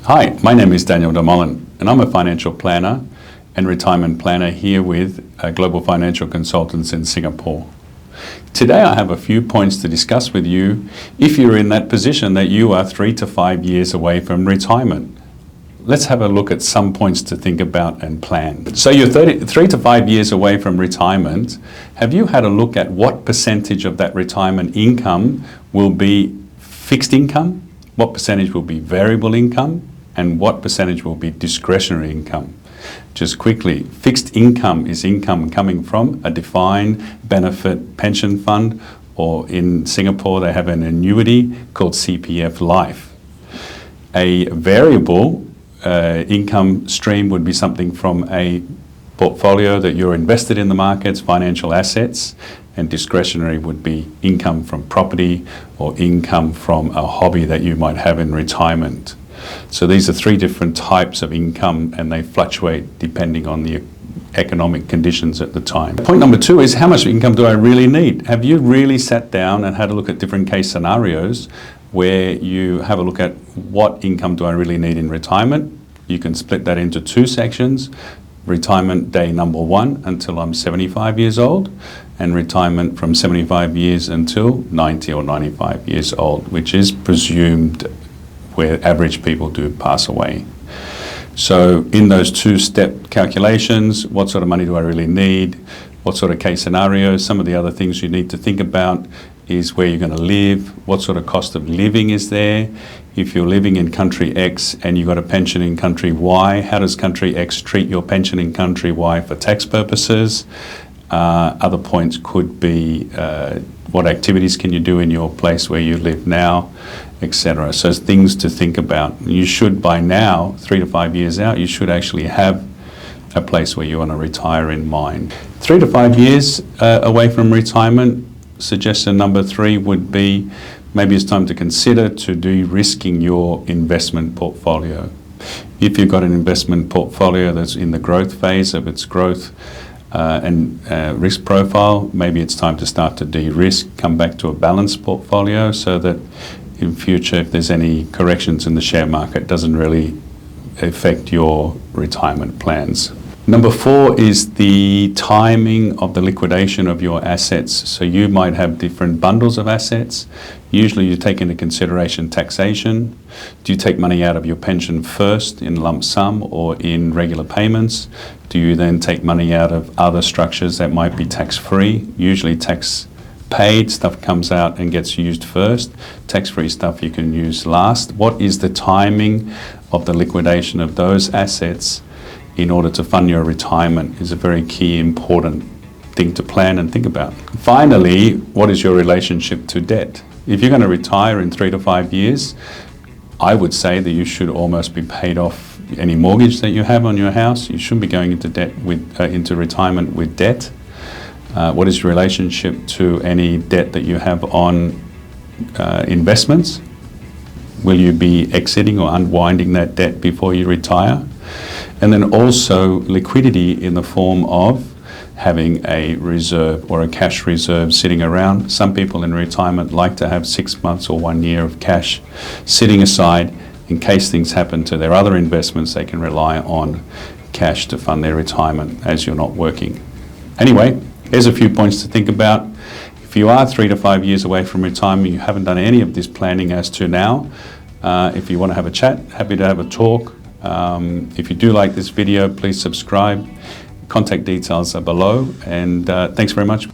Hi, my name is Daniel.dalmolin, and I'm a financial planner and retirement planner here with Global Financial Consultants in Singapore. Today I have a few points to discuss with you if you're in that position that you are 3 to 5 years away from retirement. Let's have a look at some points to think about and plan. So you're 3 to 5 years away from retirement. Have you had a look at what percentage of that retirement income will be fixed income? What percentage will be variable income? And what percentage will be discretionary income? Just quickly, fixed income is income coming from a defined benefit pension fund, or in Singapore they have an annuity called CPF Life. A variable income stream would be something from a portfolio that you're invested in the markets, financial assets, and discretionary would be income from property or income from a hobby that you might have in retirement. So these are 3 different types of income, and they fluctuate depending on the economic conditions at the time. Point number 2 is, how much income do I really need? Have you really sat down and had a look at different case scenarios where you have a look at what income do I really need in retirement? You can split that into 2 sections. Retirement day number 1 until I'm 75 years old, and retirement from 75 years until 90 or 95 years old, which is presumed where average people do pass away. So in those 2-step calculations, what sort of money do I really need? What sort of case scenarios? Some of the other things you need to think about is where you're going to live, what sort of cost of living is there. If you're living in country X and you've got a pension in country Y, how does country X treat your pension in country Y for tax purposes? Other points could be what activities can you do in your place where you live now, etc. So things to think about. You should, by now, 3 to 5 years out, you should actually have a place where you want to retire in mind. 3 to 5 years away from retirement, suggestion number 3 would be maybe it's time to consider to de-risking your investment portfolio. If you've got an investment portfolio that's in the growth phase of its growth and risk profile, maybe it's time to start to de-risk, come back to a balanced portfolio so that in future, if there's any corrections in the share market, it doesn't really affect your retirement plans. Number 4 is the timing of the liquidation of your assets. So you might have different bundles of assets. Usually you take into consideration taxation. Do you take money out of your pension first in lump sum or in regular payments? Do you then take money out of other structures that might be tax-free? Usually tax-paid stuff comes out and gets used first. Tax-free stuff you can use last. What is the timing of the liquidation of those assets in order to fund your retirement is a very key, important thing to plan and think about. Finally, what is your relationship to debt? If you're going to retire in 3 to 5 years, I would say that you should almost be paid off any mortgage that you have on your house. You shouldn't be going into debt into retirement with debt. What is your relationship to any debt that you have on investments? Will you be exiting or unwinding that debt before you retire? And then also liquidity in the form of having a reserve or a cash reserve sitting around. Some people in retirement like to have 6 months or 1 year of cash sitting aside in case things happen to their other investments. They can rely on cash to fund their retirement as you're not working. Anyway, here's a few points to think about. If you are 3 to 5 years away from retirement, you haven't done any of this planning as to now, if you want to have a chat, happy to have a talk. If you do like this video, please subscribe. Contact details are below, and thanks very much.